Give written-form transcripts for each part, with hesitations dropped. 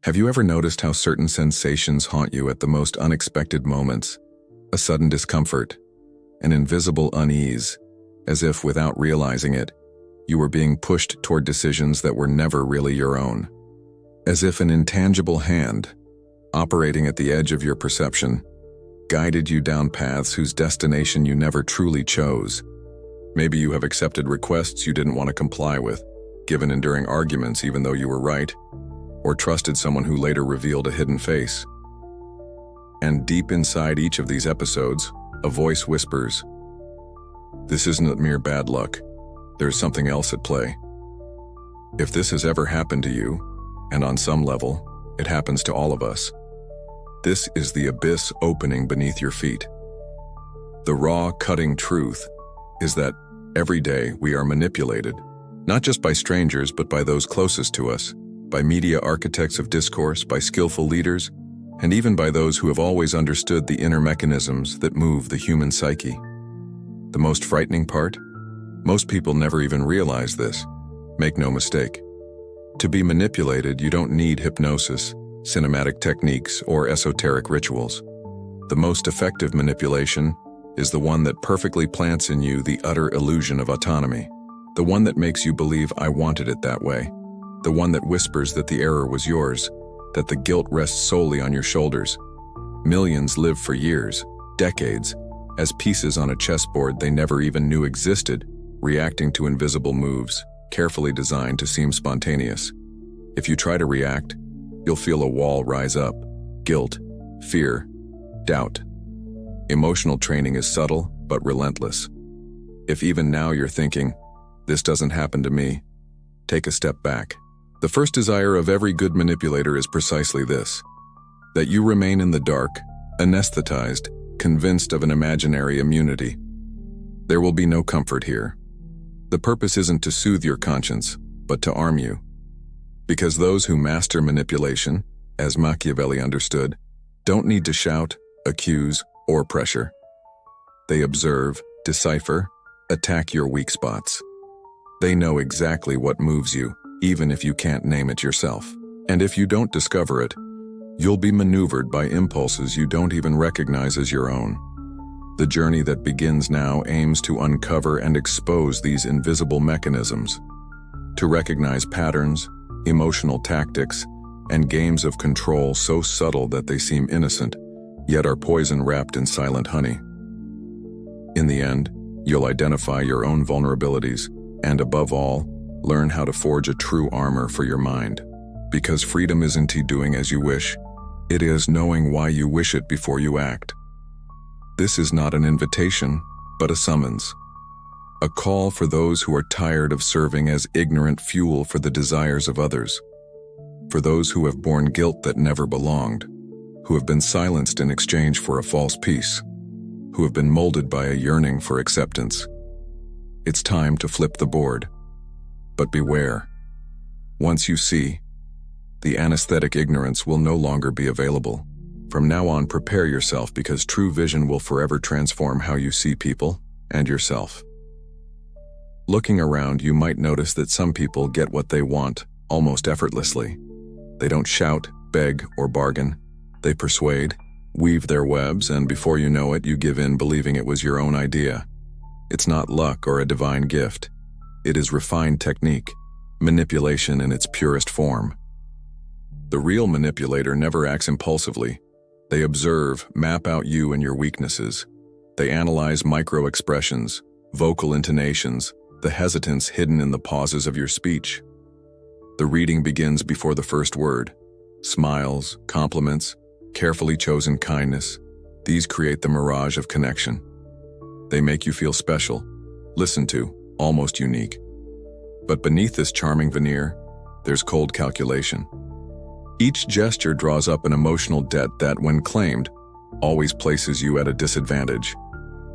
Have you ever noticed how certain sensations haunt you at the most unexpected moments? A sudden discomfort, an invisible unease, as if without realizing it, you were being pushed toward decisions that were never really your own. As if an intangible hand, operating at the edge of your perception, guided you down paths whose destination you never truly chose. Maybe you have accepted requests you didn't want to comply with, given enduring arguments even though you were right, or trusted someone who later revealed a hidden face. And deep inside each of these episodes, a voice whispers, "This isn't mere bad luck. There's something else at play." If this has ever happened to you, and on some level, it happens to all of us, this is the abyss opening beneath your feet. The raw, cutting truth is that every day we are manipulated, not just by strangers but by those closest to us, by media architects of discourse, by skillful leaders, and even by those who have always understood the inner mechanisms that move the human psyche. The most frightening part? Most people never even realize this. Make no mistake. To be manipulated, you don't need hypnosis, cinematic techniques, or esoteric rituals. The most effective manipulation is the one that perfectly plants in you the utter illusion of autonomy, the one that makes you believe "I wanted it that way," the one that whispers that the error was yours, that the guilt rests solely on your shoulders. Millions live for years, decades, as pieces on a chessboard they never even knew existed, reacting to invisible moves, carefully designed to seem spontaneous. If you try to react, you'll feel a wall rise up: guilt, fear, doubt. Emotional training is subtle but relentless. If even now you're thinking, "This doesn't happen to me," take a step back. The first desire of every good manipulator is precisely this: that you remain in the dark, anesthetized, convinced of an imaginary immunity. There will be no comfort here. The purpose isn't to soothe your conscience, but to arm you. Because those who master manipulation, as Machiavelli understood, don't need to shout, accuse, or pressure. They observe, decipher, attack your weak spots. They know exactly what moves you, even if you can't name it yourself. And if you don't discover it, you'll be maneuvered by impulses you don't even recognize as your own. The journey that begins now aims to uncover and expose these invisible mechanisms, to recognize patterns, emotional tactics, and games of control so subtle that they seem innocent, yet are poison wrapped in silent honey. In the end, you'll identify your own vulnerabilities, and above all, learn how to forge a true armor for your mind. Because freedom isn't doing as you wish, it is knowing why you wish it before you act. This is not an invitation, but a summons. A call for those who are tired of serving as ignorant fuel for the desires of others. For those who have borne guilt that never belonged, who have been silenced in exchange for a false peace, who have been molded by a yearning for acceptance. It's time to flip the board. But beware. Once you see, the anesthetic ignorance will no longer be available. From now on, prepare yourself, because true vision will forever transform how you see people and yourself. Looking around, you might notice that some people get what they want almost effortlessly. They don't shout, beg, or bargain. They persuade, weave their webs, and before you know it, you give in believing it was your own idea. It's not luck or a divine gift. It is refined technique, manipulation in its purest form. The real manipulator never acts impulsively. They observe, map out you and your weaknesses. They analyze micro-expressions, vocal intonations, the hesitance hidden in the pauses of your speech. The reading begins before the first word. Smiles, compliments, carefully chosen kindness, these create the mirage of connection. They make you feel special, listened to, almost unique. But beneath this charming veneer, there's cold calculation. Each gesture draws up an emotional debt that, when claimed, always places you at a disadvantage.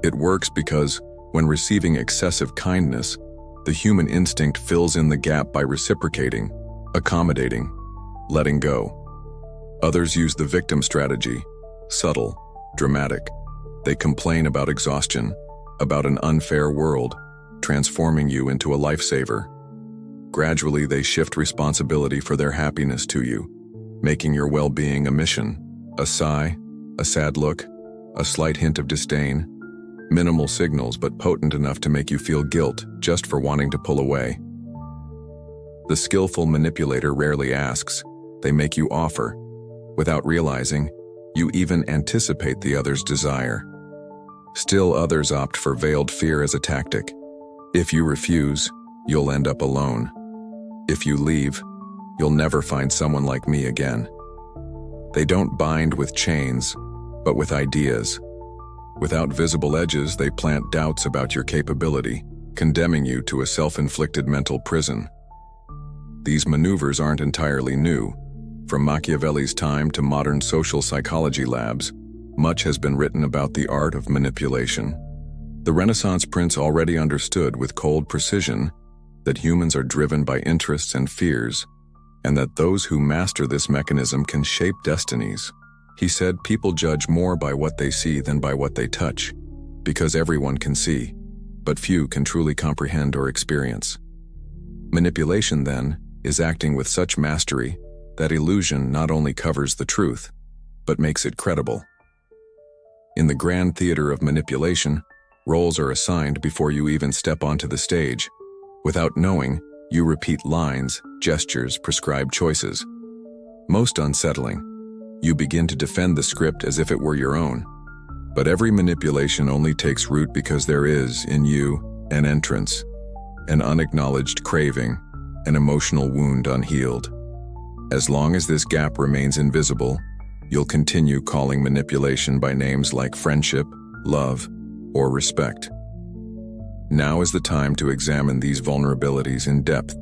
It works because, when receiving excessive kindness, the human instinct fills in the gap by reciprocating, accommodating, letting go. Others use the victim strategy, subtle, dramatic. They complain about exhaustion, about an unfair world, transforming you into a lifesaver. Gradually, they shift responsibility for their happiness to you, making your well-being a mission. A sigh, a sad look, a slight hint of disdain. Minimal signals, but potent enough to make you feel guilt just for wanting to pull away. The skillful manipulator rarely asks, they make you offer. Without realizing, you even anticipate the other's desire. Still others opt for veiled fear as a tactic. If you refuse, you'll end up alone. If you leave, you'll never find someone like me again. They don't bind with chains, but with ideas. Without visible edges, they plant doubts about your capability, condemning you to a self-inflicted mental prison. These maneuvers aren't entirely new. From Machiavelli's time to modern social psychology labs, much has been written about the art of manipulation. The Renaissance prince already understood with cold precision that humans are driven by interests and fears, and that those who master this mechanism can shape destinies. He said people judge more by what they see than by what they touch, because everyone can see, but few can truly comprehend or experience. Manipulation, then, is acting with such mastery that illusion not only covers the truth, but makes it credible. In the grand theater of manipulation, roles are assigned before you even step onto the stage. Without knowing, you repeat lines, gestures, prescribed choices. Most unsettling, you begin to defend the script as if it were your own. But every manipulation only takes root because there is, in you, an entrance, an unacknowledged craving, an emotional wound unhealed. As long as this gap remains invisible, you'll continue calling manipulation by names like friendship, love, or respect. Now is the time to examine these vulnerabilities in depth.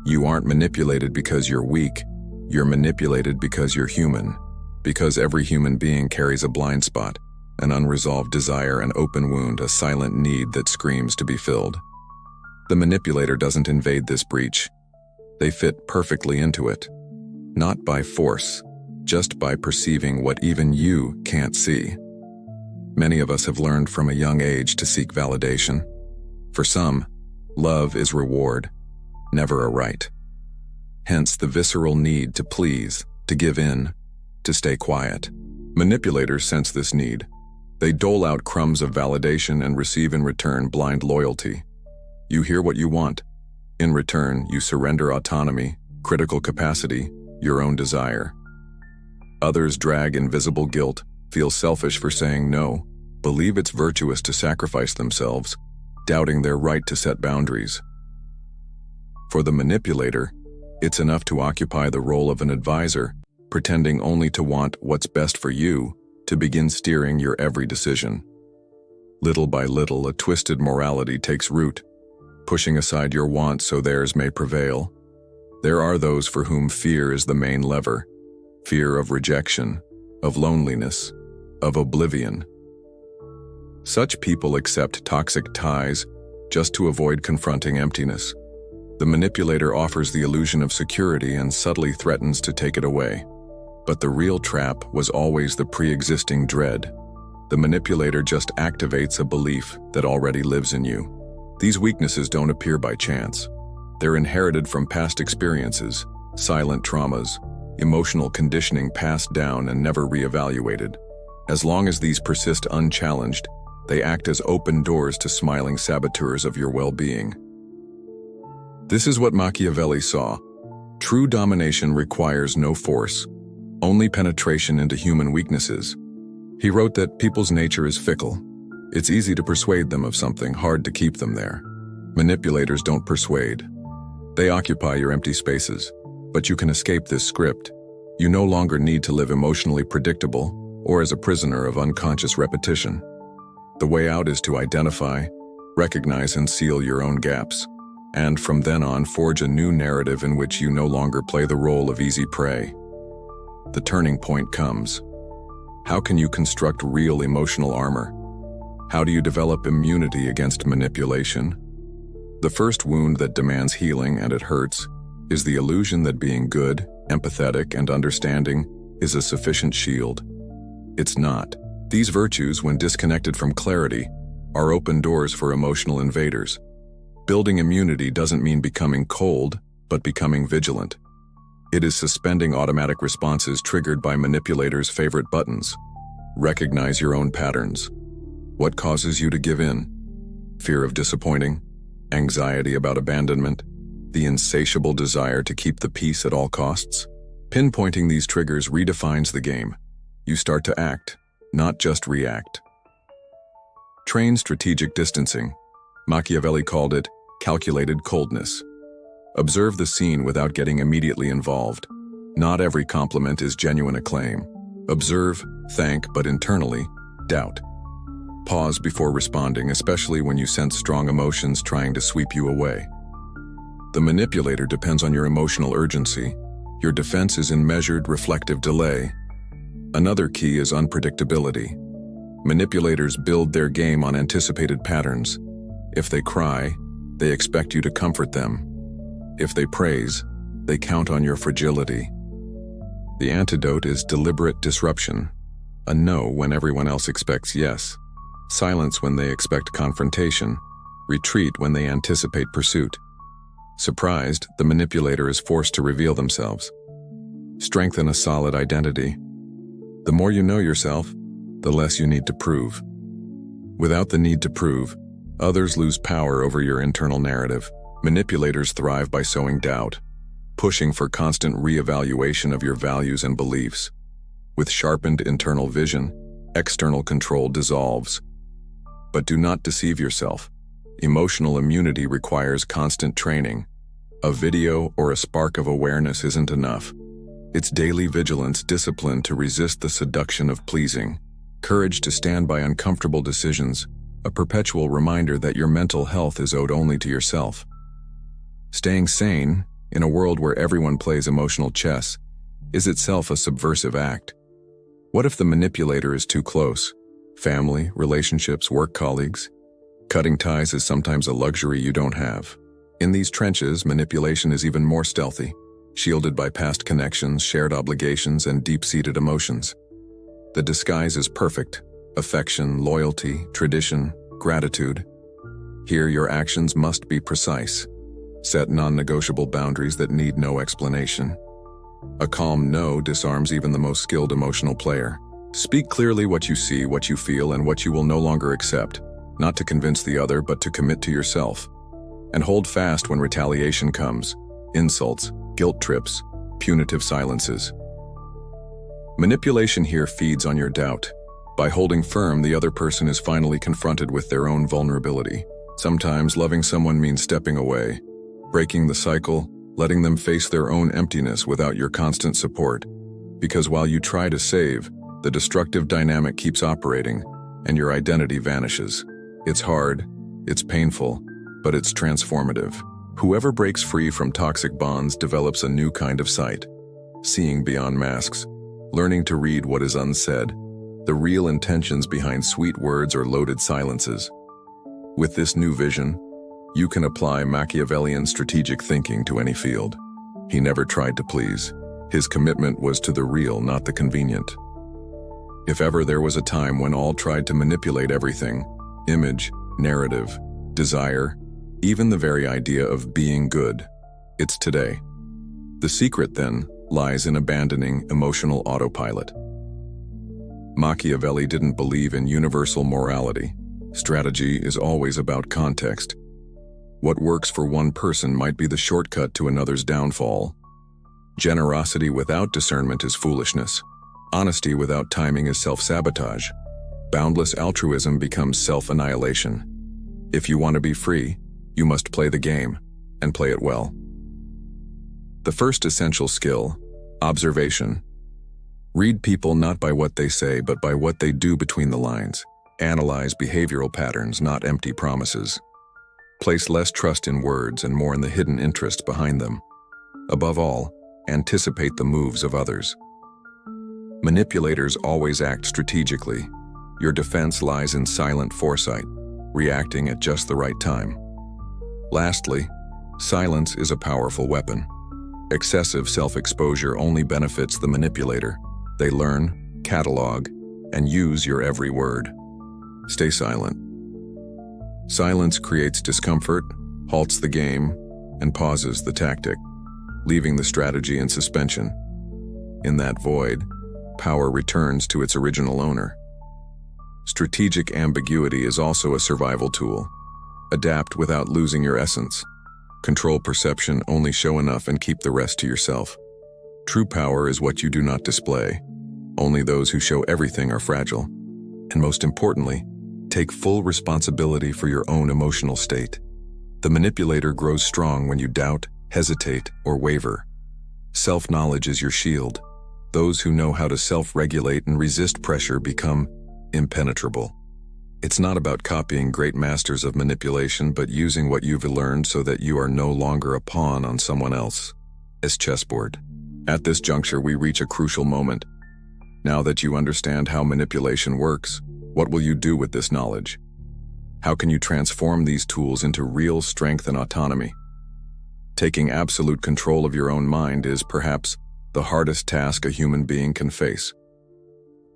You aren't manipulated because you're weak. You're manipulated because you're human. Because every human being carries a blind spot, an unresolved desire, an open wound, a silent need that screams to be filled. The manipulator doesn't invade this breach. They fit perfectly into it. Not by force, just by perceiving what even you can't see. Many of us have learned from a young age to seek validation. For some, love is reward, never a right. Hence the visceral need to please, to give in, to stay quiet. Manipulators sense this need. They dole out crumbs of validation and receive in return blind loyalty. You hear what you want. In return, you surrender autonomy, critical capacity, your own desire. Others drag invisible guilt, feel selfish for saying no, believe it's virtuous to sacrifice themselves, doubting their right to set boundaries. For the manipulator, it's enough to occupy the role of an advisor, pretending only to want what's best for you, to begin steering your every decision. Little by little, a twisted morality takes root, pushing aside your wants so theirs may prevail. There are those for whom fear is the main lever, fear of rejection, of loneliness, of oblivion. Such people accept toxic ties just to avoid confronting emptiness. The manipulator offers the illusion of security and subtly threatens to take it away. But the real trap was always the pre-existing dread. The manipulator just activates a belief that already lives in you. These weaknesses don't appear by chance. They're inherited from past experiences, silent traumas, emotional conditioning passed down and never reevaluated. As long as these persist unchallenged, they act as open doors to smiling saboteurs of your well-being. This is what Machiavelli saw. True domination requires no force, only penetration into human weaknesses. He wrote that people's nature is fickle. It's easy to persuade them of something, hard to keep them there. Manipulators don't persuade. They occupy your empty spaces. But you can escape this script. You no longer need to live emotionally predictable or as a prisoner of unconscious repetition. The way out is to identify, recognize, and seal your own gaps, and from then on forge a new narrative in which you no longer play the role of easy prey. The turning point comes. How can you construct real emotional armor? How do you develop immunity against manipulation? The first wound that demands healing, and it hurts, is the illusion that being good, empathetic, and understanding is a sufficient shield. It's not. These virtues, when disconnected from clarity, are open doors for emotional invaders. Building immunity doesn't mean becoming cold, but becoming vigilant. It is suspending automatic responses triggered by manipulators' favorite buttons. Recognize your own patterns. What causes you to give in? Fear of disappointing, anxiety about abandonment, the insatiable desire to keep the peace at all costs? Pinpointing these triggers redefines the game. You start to act, not just react. Train strategic distancing. Machiavelli called it calculated coldness. Observe the scene without getting immediately involved. Not every compliment is genuine acclaim. Observe, thank, but internally, doubt. Pause before responding, especially when you sense strong emotions trying to sweep you away. The manipulator depends on your emotional urgency. Your defense is in measured, reflective delay. Another key is unpredictability. Manipulators build their game on anticipated patterns. If they cry, they expect you to comfort them. If they praise, they count on your fragility. The antidote is deliberate disruption. A no when everyone else expects yes. Silence when they expect confrontation. Retreat when they anticipate pursuit. Surprised, the manipulator is forced to reveal themselves. Strengthen a solid identity. The more you know yourself, the less you need to prove. Without the need to prove, others lose power over your internal narrative. Manipulators thrive by sowing doubt, pushing for constant reevaluation of your values and beliefs. With sharpened internal vision, external control dissolves. But do not deceive yourself. Emotional immunity requires constant training. A video or a spark of awareness isn't enough. It's daily vigilance, discipline to resist the seduction of pleasing, courage to stand by uncomfortable decisions, a perpetual reminder that your mental health is owed only to yourself. Staying sane, in a world where everyone plays emotional chess, is itself a subversive act. What if the manipulator is too close? Family, relationships, work colleagues? Cutting ties is sometimes a luxury you don't have. In these trenches, manipulation is even more stealthy, shielded by past connections, shared obligations, and deep-seated emotions. The disguise is perfect: affection, loyalty, tradition, gratitude. Here, your actions must be precise. Set non-negotiable boundaries that need no explanation. A calm no disarms even the most skilled emotional player. Speak clearly what you see, what you feel, and what you will no longer accept, not to convince the other, but to commit to yourself. And hold fast when retaliation comes: insults, guilt trips, punitive silences. Manipulation here feeds on your doubt. By holding firm, the other person is finally confronted with their own vulnerability. Sometimes loving someone means stepping away, breaking the cycle, letting them face their own emptiness without your constant support. Because while you try to save, the destructive dynamic keeps operating, and your identity vanishes. It's hard, it's painful, but it's transformative. Whoever breaks free from toxic bonds develops a new kind of sight, seeing beyond masks, learning to read what is unsaid, the real intentions behind sweet words or loaded silences. With this new vision, you can apply Machiavellian strategic thinking to any field. He never tried to please. His commitment was to the real, not the convenient. If ever there was a time when all tried to manipulate everything, image, narrative, desire, even the very idea of being good, it's today. The secret, then, lies in abandoning emotional autopilot. Machiavelli didn't believe in universal morality. Strategy is always about context. What works for one person might be the shortcut to another's downfall. Generosity without discernment is foolishness. Honesty without timing is self-sabotage. Boundless altruism becomes self-annihilation. If you want to be free, you must play the game, and play it well. The first essential skill: observation. Read people not by what they say, but by what they do between the lines. Analyze behavioral patterns, not empty promises. Place less trust in words and more in the hidden interest behind them. Above all, anticipate the moves of others. Manipulators always act strategically. Your defense lies in silent foresight, reacting at just the right time. Lastly, silence is a powerful weapon. Excessive self-exposure only benefits the manipulator. They learn, catalog, and use your every word. Stay silent. Silence creates discomfort, halts the game, and pauses the tactic. leaving the strategy in suspension. In that void, power returns to its original owner. Strategic ambiguity is also a survival tool. Adapt without losing your essence. Control perception, only show enough and keep the rest to yourself. True power is what you do not display. Only those who show everything are fragile. And most importantly, take full responsibility for your own emotional state. The manipulator grows strong when you doubt, hesitate, or waver. Self-knowledge is your shield. Those who know how to self-regulate and resist pressure become impenetrable. It's not about copying great masters of manipulation, but using what you've learned so that you are no longer a pawn on someone else's chessboard. At this juncture, we reach a crucial moment. Now that you understand how manipulation works, what will you do with this knowledge? How can you transform these tools into real strength and autonomy? Taking absolute control of your own mind is perhaps the hardest task a human being can face.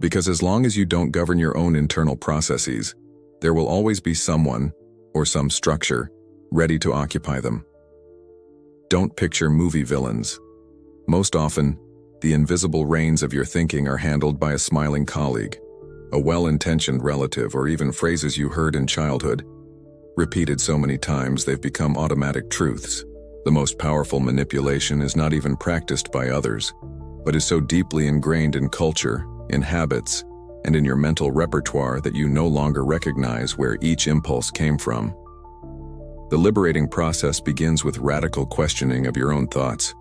Because as long as you don't govern your own internal processes, there will always be someone or some structure ready to occupy them. Don't picture movie villains. Most often, the invisible reins of your thinking are handled by a smiling colleague, a well-intentioned relative, or even phrases you heard in childhood, repeated so many times they've become automatic truths. The most powerful manipulation is not even practiced by others, but is so deeply ingrained in culture, in habits, and in your mental repertoire that you no longer recognize where each impulse came from. The liberating process begins with radical questioning of your own thoughts.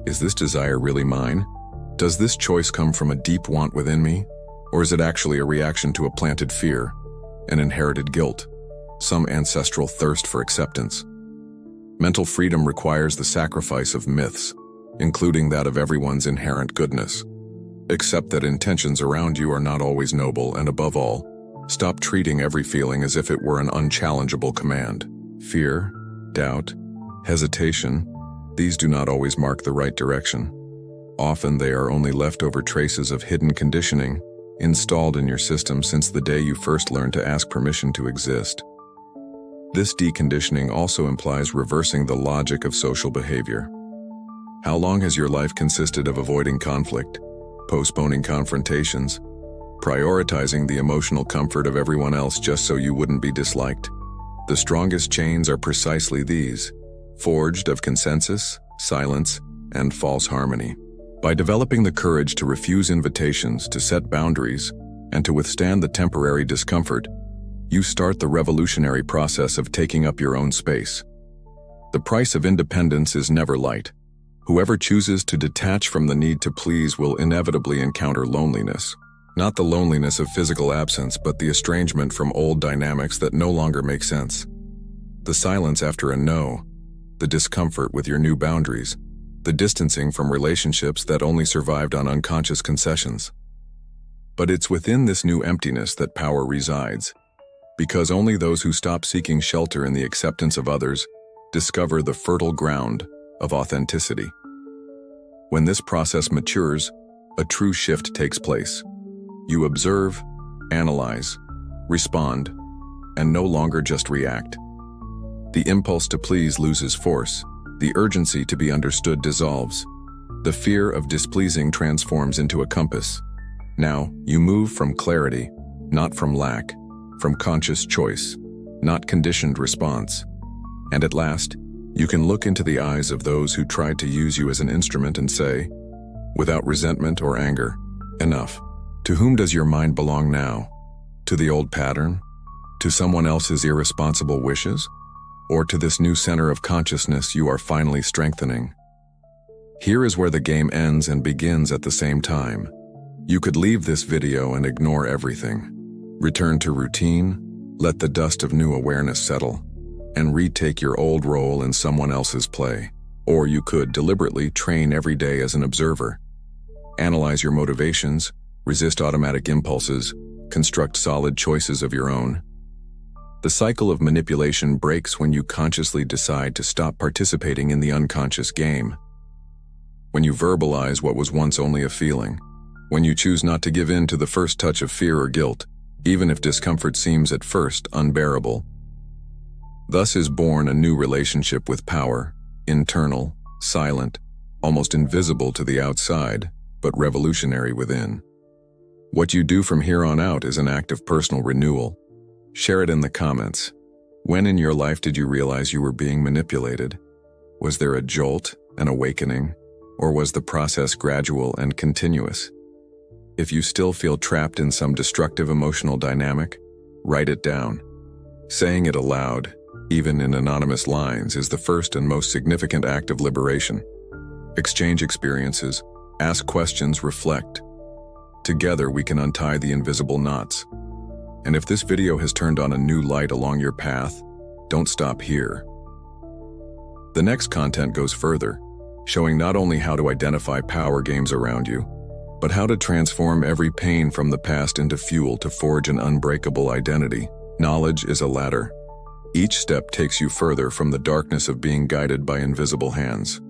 Is this desire really mine? Does this choice come from a deep want within me? Or is it actually a reaction to a planted fear, an inherited guilt, some ancestral thirst for acceptance? Mental freedom requires the sacrifice of myths, including that of everyone's inherent goodness. Accept that intentions around you are not always noble, and above all, stop treating every feeling as if it were an unchallengeable command. Fear, doubt, hesitation, these do not always mark the right direction. Often they are only leftover traces of hidden conditioning installed in your system since the day you first learned to ask permission to exist. This deconditioning also implies reversing the logic of social behavior. How long has your life consisted of avoiding conflict, postponing confrontations, prioritizing the emotional comfort of everyone else just so you wouldn't be disliked? The strongest chains are precisely these, forged of consensus, silence, and false harmony. By developing the courage to refuse invitations, to set boundaries, and to withstand the temporary discomfort, you start the revolutionary process of taking up your own space. The price of independence is never light. Whoever chooses to detach from the need to please will inevitably encounter loneliness. Not the loneliness of physical absence, but the estrangement from old dynamics that no longer make sense. The silence after a no, the discomfort with your new boundaries, the distancing from relationships that only survived on unconscious concessions. But it's within this new emptiness that power resides, because only those who stop seeking shelter in the acceptance of others discover the fertile ground of authenticity. When this process matures, a true shift takes place. You observe, analyze, respond, and no longer just react. The impulse to please loses force. The urgency to be understood dissolves. The fear of displeasing transforms into a compass. Now, you move from clarity, not from lack, from conscious choice, not conditioned response. And at last, you can look into the eyes of those who tried to use you as an instrument and say, without resentment or anger, enough. To whom does your mind belong now? To the old pattern? To someone else's irresponsible wishes? Or to this new center of consciousness you are finally strengthening? Here is where the game ends and begins at the same time. You could leave this video and ignore everything. Return to routine, let the dust of new awareness settle, and retake your old role in someone else's play. Or you could deliberately train every day as an observer. Analyze your motivations, resist automatic impulses, construct solid choices of your own. The cycle of manipulation breaks when you consciously decide to stop participating in the unconscious game. When you verbalize what was once only a feeling. When you choose not to give in to the first touch of fear or guilt, even if discomfort seems at first unbearable. Thus is born a new relationship with power, internal, silent, almost invisible to the outside, but revolutionary within. What you do from here on out is an act of personal renewal. Share it in the comments. When in your life did you realize you were being manipulated? Was there a jolt, an awakening, or was the process gradual and continuous? If you still feel trapped in some destructive emotional dynamic, write it down. Saying it aloud, even in anonymous lines, is the first and most significant act of liberation. Exchange experiences, ask questions, reflect. Together we can untie the invisible knots. And if this video has turned on a new light along your path, don't stop here. The next content goes further, showing not only how to identify power games around you, but how to transform every pain from the past into fuel to forge an unbreakable identity. Knowledge is a ladder. Each step takes you further from the darkness of being guided by invisible hands.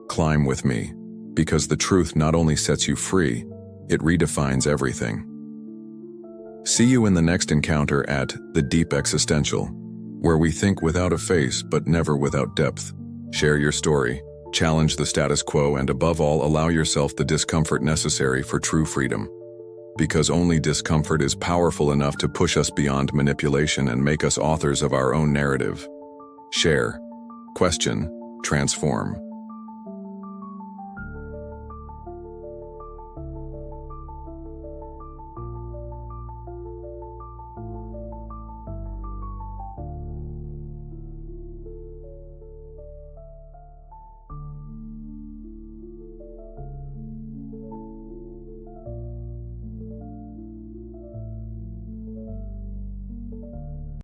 Climb with me, because the truth not only sets you free, it redefines everything. See you in the next encounter at The Deep Existential, where we think without a face but never without depth. Share your story, challenge the status quo, and above all, allow yourself the discomfort necessary for true freedom. Because only discomfort is powerful enough to push us beyond manipulation and make us authors of our own narrative. Share, question, transform.